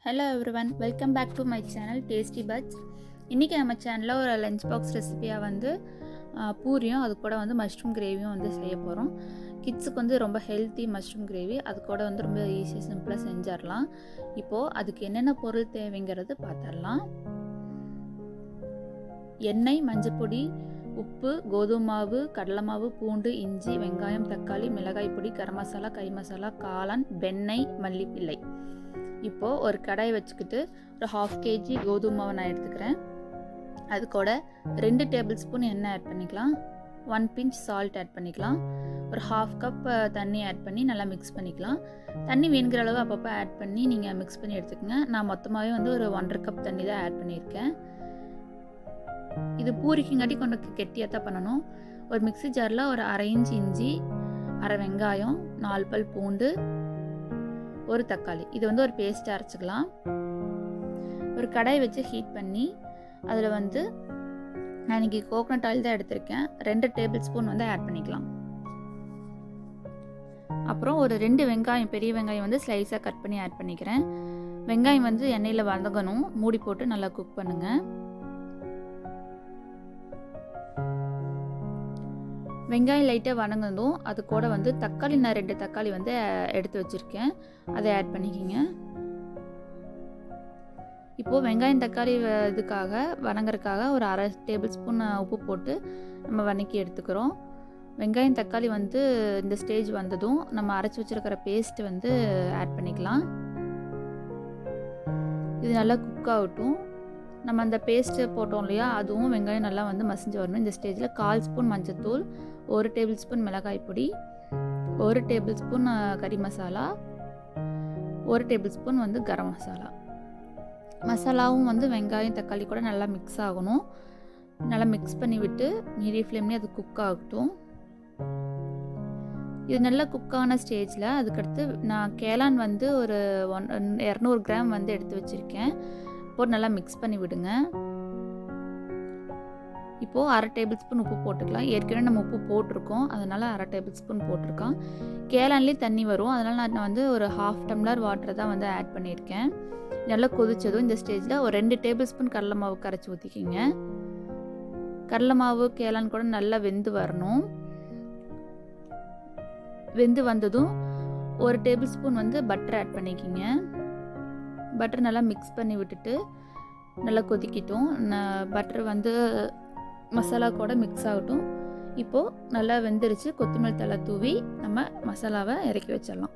Hello everyone, welcome back to my channel tasty buds. இன்றைக்கி நம்ம சேனலில் ஒரு லஞ்ச் பாக்ஸ் ரெசிபியாக வந்து பூரியும் அது கூட வந்து மஷ்ரூம் கிரேவியும் வந்து செய்ய போகிறோம். கிட்ஸுக்கு வந்து ரொம்ப ஹெல்த்தி மஷ்ரூம் கிரேவி, அது கூட வந்து ரொம்ப ஈஸியாக சிம்பிளாக செஞ்சிடலாம். இப்போது அதுக்கு என்னென்ன பொருள் தேவைங்கிறது பார்த்துடலாம். எண்ணெய், மஞ்சப்பொடி, உப்பு, கோதுமை மாவு, கடலை மாவு, பூண்டு, இஞ்சி, வெங்காயம், தக்காளி, மிளகாய் பொடி, கரம் மசாலா, கறி மசாலா, காளான், வெண்ணெய், மல்லிப்பிள்ளை. இப்போது ஒரு கடாய் வச்சுக்கிட்டு ஒரு 1/2 kg கோதுமை மாவு நான் எடுத்துக்கிறேன். அது கூட 2 டேபிள் ஸ்பூன் எண்ணெய் ஆட் பண்ணிக்கலாம். 1 pinch சால்ட் ஆட் பண்ணிக்கலாம். ஒரு 1/2 கப் தண்ணி ஆட் பண்ணி நல்லா மிக்ஸ் பண்ணிக்கலாம். தண்ணி வேணுங்கிற அளவு அப்பப்போ ஆட் பண்ணி நீங்கள் மிக்ஸ் பண்ணி எடுத்துக்கோங்க. நான் மொத்தமாகவே வந்து ஒரு 1.5 கப் தண்ணி தான் ஆட் பண்ணியிருக்கேன். இது பூரிக்குங்காட்டி கொஞ்சம் கெட்டியாக தான் பண்ணணும். ஒரு மிக்ஸி ஜாரில் ஒரு 1/2 inch இஞ்சி, 1/2 வெங்காயம், 4 பல் பூண்டு, ஒரு தக்காளி, இது வந்து ஒரு பேஸ்ட்டாக அரைச்சிக்கலாம். ஒரு கடாய் வச்சு ஹீட் பண்ணி அதில் வந்து நான் இன்றைக்கி கோகனட் ஆயில் தான் எடுத்திருக்கேன். 2 டேபிள் ஸ்பூன் வந்து ஆட் பண்ணிக்கலாம். அப்புறம் ஒரு 2 வெங்காயம், பெரிய வெங்காயம் வந்து ஸ்லைஸாக கட் பண்ணி ஆட் பண்ணிக்கிறேன். வெங்காயம் வந்து எண்ணெயில் வதங்கணும். மூடி போட்டு நல்லா குக் பண்ணுங்கள். வெங்காயம் லைட்டாக வதங்கதும் அது கூட வந்து தக்காளி, நான் 2 தக்காளி வந்து எடுத்து வச்சுருக்கேன், அதை ஆட் பண்ணிக்கிங்க. இப்போது வெங்காயம் தக்காளி இதுக்காக வதங்கறதுக்காக ஒரு 1/2 டேபிள் ஸ்பூன் உப்பு போட்டு நம்ம வதக்கி எடுத்துக்கிறோம். வெங்காயம் தக்காளி வந்து இந்த ஸ்டேஜ் வந்ததும் நம்ம அரைச்சி வச்சுருக்கிற பேஸ்ட் வந்து ஆட் பண்ணிக்கலாம். இது நல்லா குக் ஆகட்டும். நம்ம அந்த பேஸ்ட்டு போட்டோம் இல்லையா, அதுவும் வெங்காயம் நல்லா வந்து மசிஞ்சு வரணும். இந்த ஸ்டேஜில் 1/4 ஸ்பூன் மஞ்சத்தூள், 1 டேபிள் ஸ்பூன் மிளகாய் பொடி, 1 டேபிள் ஸ்பூன் கறி மசாலா, 1 டேபிள் ஸ்பூன் வந்து கரம் மசாலா. மசாலாவும் வந்து வெங்காயம் தக்காளி கூட நல்லா மிக்ஸ் ஆகணும். நல்லா மிக்ஸ் பண்ணி விட்டு மீடியம் ஃப்ளேம்லேயே அது குக் ஆகட்டும். இது நல்லா குக்கான ஸ்டேஜில் அதுக்கடுத்து நான் கேளான் வந்து ஒரு 200 கிராம் வந்து எடுத்து வச்சுருக்கேன். போட்டு நல்லா மிக்ஸ் பண்ணி விடுங்க. இப்போது 1/2 டேபிள் ஸ்பூன் உப்பு போட்டுக்கலாம். ஏற்கனவே நம்ம உப்பு போட்டிருக்கோம், அதனால் 1/2 டேபிள் ஸ்பூன் போட்டிருக்கோம். கேளான்லேயே தண்ணி வரும், அதனால் நான் வந்து ஒரு 1/2 டம்ளர் வாட்டர் தான் வந்து ஆட் பண்ணியிருக்கேன். நல்லா கொதிச்சதும் இந்த ஸ்டேஜில் ஒரு 2 டேபிள் ஸ்பூன் கடலை மாவு கரைச்சி ஊற்றிக்கிங்க. கடலை மாவு கேளான் கூட நல்லா வெந்து வரணும். வெந்து வந்ததும் 1 டேபிள் ஸ்பூன் வந்து பட்டர் ஆட் பண்ணிக்கிங்க. பட்டர் நல்லா மிக்ஸ் பண்ணி விட்டுட்டு நல்லா கொதிக்கட்டும். பட்டர் வந்து மசாலா கூட மிக்ஸ் ஆகட்டும். இப்போது நல்லா வெந்துருச்சு. கொத்தமல்லி தழை தூவி நம்ம மசாலாவை இறக்கி வச்சிடலாம்.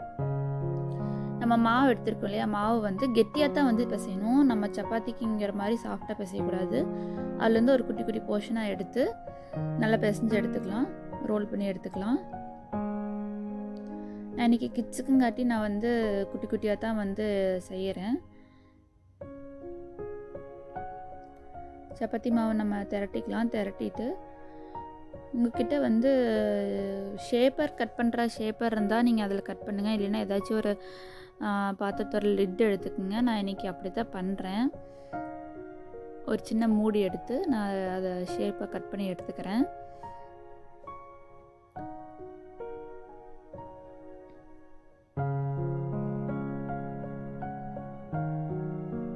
நம்ம மாவு எடுத்துருக்கோம் இல்லையா, மாவு வந்து கெட்டியாக தான் வந்து பிசையணும். நம்ம சப்பாத்திக்குங்கிற மாதிரி சாஃப்டாக பிசையக்கூடாது. அதுலேருந்து ஒரு குட்டி குட்டி போர்ஷனாக எடுத்து நல்லா பிசைஞ்சு எடுத்துக்கலாம், ரோல் பண்ணி எடுத்துக்கலாம். நான் இன்றைக்கி கிட்ஸுக்குங்காட்டி நான் வந்து குட்டி குட்டியாக தான் வந்து செய்கிறேன். சப்பாத்தி மாவு நம்ம திரட்டிக்கலாம். திரட்டிட்டு உங்கள்கிட்ட வந்து கட் பண்ணுற ஷேப்பர் இருந்தால் நீங்கள் அதில் கட் பண்ணுங்கள். இல்லைன்னா ஏதாச்சும் ஒரு பாத்திரத்தோட லிட் எடுத்துக்கோங்க. நான் இன்றைக்கி அப்படி தான் பண்ணுறேன். ஒரு சின்ன மூடி எடுத்து நான் அதை ஷேப்பை கட் பண்ணி எடுத்துக்கிறேன்.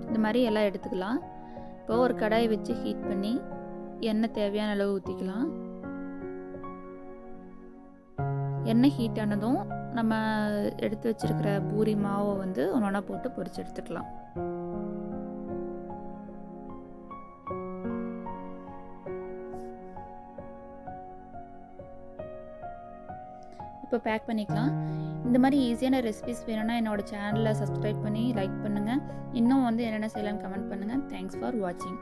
இந்த மாதிரி எல்லாம் எடுத்துக்கலாம். இப்போ ஒரு கடாயை வச்சு ஹீட் பண்ணி எண்ணெய் தேவையான அளவு ஊற்றிக்கலாம். எண்ணெய் ஹீட் ஆனதும் நம்ம எடுத்து வச்சிருக்கிற பூரி மாவை வந்து ஒன்றா போட்டு பொரிச்சு எடுத்துக்கலாம். இப்போ பேக் பண்ணிக்கலாம். இந்த மாதிரி ஈஸியான ரெசிபிஸ் வேணும்னா என்னோடய சேனலை சப்ஸ்கிரைப் பண்ணி லைக் பண்ணுங்கள். இன்னும் வந்து என்னென்ன செய்யலாம்னு கமெண்ட் பண்ணுங்கள். தேங்க்ஸ் ஃபார் வாட்சிங்.